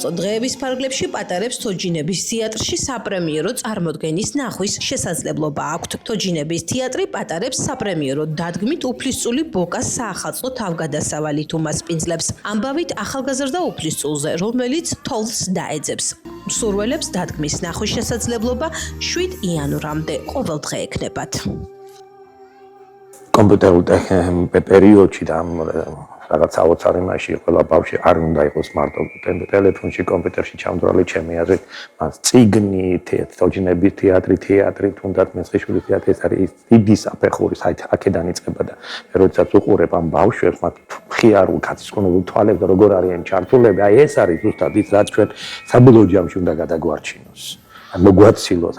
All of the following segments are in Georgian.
სახელმწიფო დღეების ფარგლებში პატარებს თოჯინების თეატრში საპრემიერო წარმოდგენის ნახვის შესაძლებლობა აქვთ. თოჯინების თეატრი პატარებს საპრემიერო დადგმით უფლისწული ბოკას საახალწლო თავგადასავალით უმასპინძლებს. ამბავით ახალგაზრდა უფლისწულზე, რომელიც თოვლს დაეძებს. მსურველებს დადგმის ნახვის შესაძლებლობა 7 იანვრამდე ყოველდღე ექნებათ. კომპიუტერულ პერიოდში და რაღაც საოცარი მასში ყველა ბავშვი არ უნდა იყოს მარტო ტელეფონში, კომპიუტერში ჩამძვრალი ჩემი აზრით, მას წიგნი, თოჯინების თეატრი, თუნდაც მესხიშვილის თეატრი ეს არის დიდი საფეხური, აქედან იწყება და როდესაც უყურებ ამ ბავშვებს, მათ მხიარულ კაცისკონებულ თვალებს და როგორ არიან ჩართულები, აი ეს არის ზუსტად ის, რაც ჩვენ საბოლოო ჯამში უნდა გადაგვარჩინოს. მოგვაცილოს,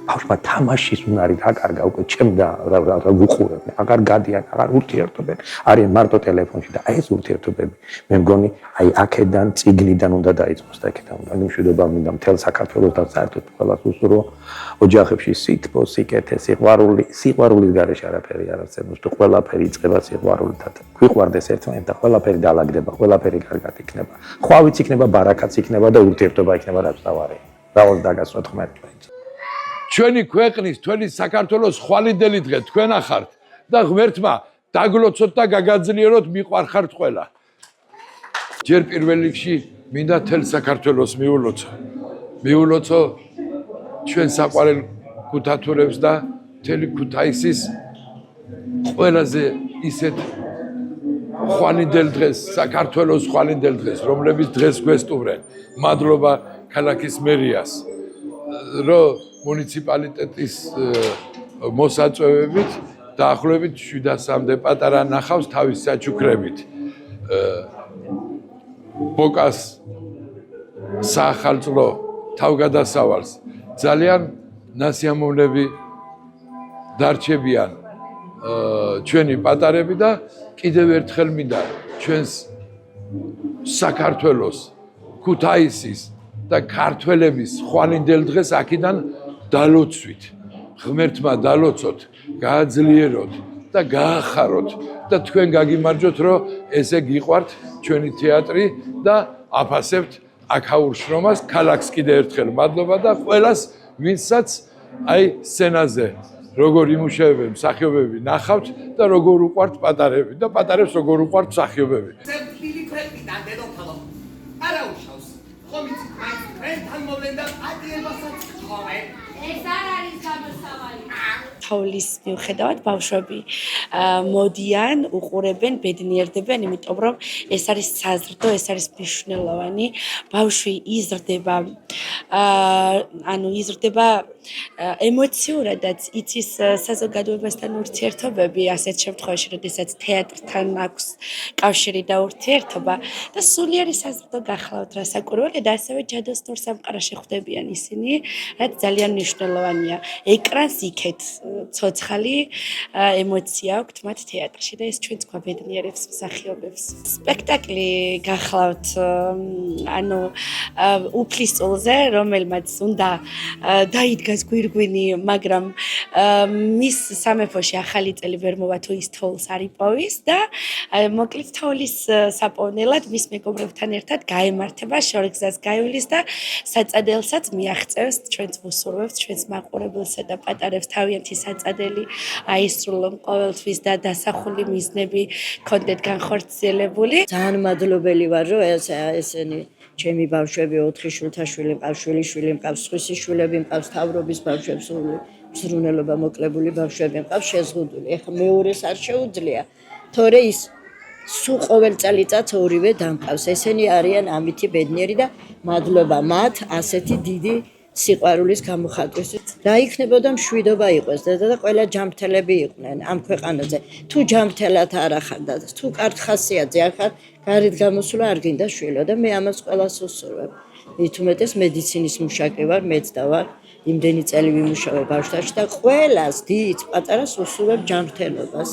ბავშვმა თამაშის უნარი დაკარგა უკვე ჩემ და რა ვუყურებ, აღარ გადიან, აღარ ურთიერთობენ, არიან მარტო ტელეფონში და აი ეს ურთიერთობები მე მგონი აი აქედან წიგნიდან უნდა დაიწყოს და აქედან უნდა მშვიდობა მინდა მთელ საქართველოს და საერთოდ ყველას უსურვო ოჯახებში სითბო, სიკეთე, სიყვარულის გარეშე არაფერი არ არსებობს თუ ყველაფერი იწყება სიყვარულით. გვიყვარდეს ერთმანეთი და ყველაფერი დაალაგდება, ყველაფერი კარგად იქნება. ხვავიც იქნება, ბარაკაც იქნება და ურთიერთობა იქნება რაც დავარია. დავალ დაგასვათ ღმერთმა. ჩვენი ქვეყნის, თქვენი საქართველოს ხვალიდელი დღე თქვენ ახართ და ღმერთმა დაგლოცოთ და გაგაძლიეროთ მიყვარხართ ყველა. ჯერ პირველ რიგში მინდა თელ საქართველოს მიულოცო ჩვენ საყვარელ ქუთათურებს და მთელი ქუთაისის ყველაზე ისეთ ხვალინდელ დღეს, საქართველოს ხვალინდელ დღეს, რომლებიც დღეს გვესტუმრენ. მადლობა ქალაქის მერიას, რომ მუნიციპალიტეტის მოსაწვევებით დაახლოებით 700-მდე პატარა ნახავს თავის საჩუქრებით. ბოკას საახალწლო თავგადასავალს ძალიან ნასიამოვნები დარჩებიან ჩვენი პატარები და კიდევ ერთხელ მინდა ჩვენს საქართველოს, ქუთაისის და ქართველების ხვალინდელ დღეს აქედან დალოცვით. ღმერთმა დალოცოთ, გააძლიეროთ და გაახაროთ და თქვენ გაგიმარჯოთ, რომ ესე გიყვართ ჩვენი თეატრი და აფასებთ აქაურ შრომას, ქალაქს კიდევ ერთხელ მადლობა და ყველას, ვინცაც აი სცენაზე როგორ იმუშავებენ მსახიობები ნახავთ და როგორ უყვართ პატარები და პატარებს როგორ უყვართ მსახიობები. ძებლილი ქვეყნიდან დედოფალო არა უშავს. ხომ იცით მაინც თქვენთან მოვლენდა პატიებასაც ხომენ. ეს არ არის გამოსავალი. თოვლის მიუხედავად ბავშვები მოდიან, უყურებენ, ბედნიერდებიან, იმიტომ რომ ეს არის საზრდო, ეს არის მნიშვნელოვანი. ბავშვი იზრდება, იზრდება ემოციურადაც, იცის საზოგადოებასთან ურთიერთობები, ასეთ შემთხვევაში, როდესაც თეატრთან აქვს კავშირი და ურთიერთობა და სულიერი საზრდო გახლავთ რასაკვირველია და ასევე ჯადოსნურ სამყაროში ხვდებიან ისინი, რაც ძალიან მნიშვნელოვანია. ეკრანს იქეთ ცოცხალი ემოცია აქვთ მათ თეატრში და ეს ჩვენს გვაბედნიერებს მსახიობებს. სპექტაკლი გახლავთ უფლისწულზე, რომელმაც უნდა დაიდგას გვირგვინი, მაგრამ მის სამეფოში ახალი წელი ვერ მოვა თუ ის თოვლს არ იპოვის და მოკლედ თოვლის საპოვნელად მის მეგობრებთან ერთად გაემართება, შორგზას გაივლის და საწადებელსაც მიაღწევს ჩვენს უსურვებს, ჩვენს მაყურებელსა და პატარებს თავიანთი საწადელი აისრულონ ყოველთვის და დასახული მიზნები ქონდეთ განხორციელებული. ძალიან მადლობელი ვარ, რომ ესენი ჩემი ბავშვები 4 შვილთაშვილი მყავს, შვილიშვილი მყავს, სხვისი შვილები მყავს, თავრობის ბავშვებს, ზრუნველობა მოკლებული ბავშვები მყავს, შეზღუდული. ეხლა მეორეს არ შეუძლია, თორე ის სულ ყოველ წელიწადს ორივე დამყავს. ესენი არიან ამითი ბედნიერი და მადლობა მათ ასეთი დიდი სიყვარულის გამოხატვისთვის. დაიქნებოდა მშვიდობა იყოს და ყველა ჯანმრთელები იყვნენ ამ ქვეყანაზე. თუ ჯანმრთელად არ ახარ და თუ კარგ ხასიათზე არ ხარ, გარეთ გამოსვლა არ გინდა შვილო და მე ამას ყველას უსურვებ. მით უმეტეს მედიცინის მუშაკი ვარ, მეც და ვარ. იმდენი წელი ვიმუშავე ბავშვებში და ყველას დიდ პატარას უსურვებ ჯანმრთელობას.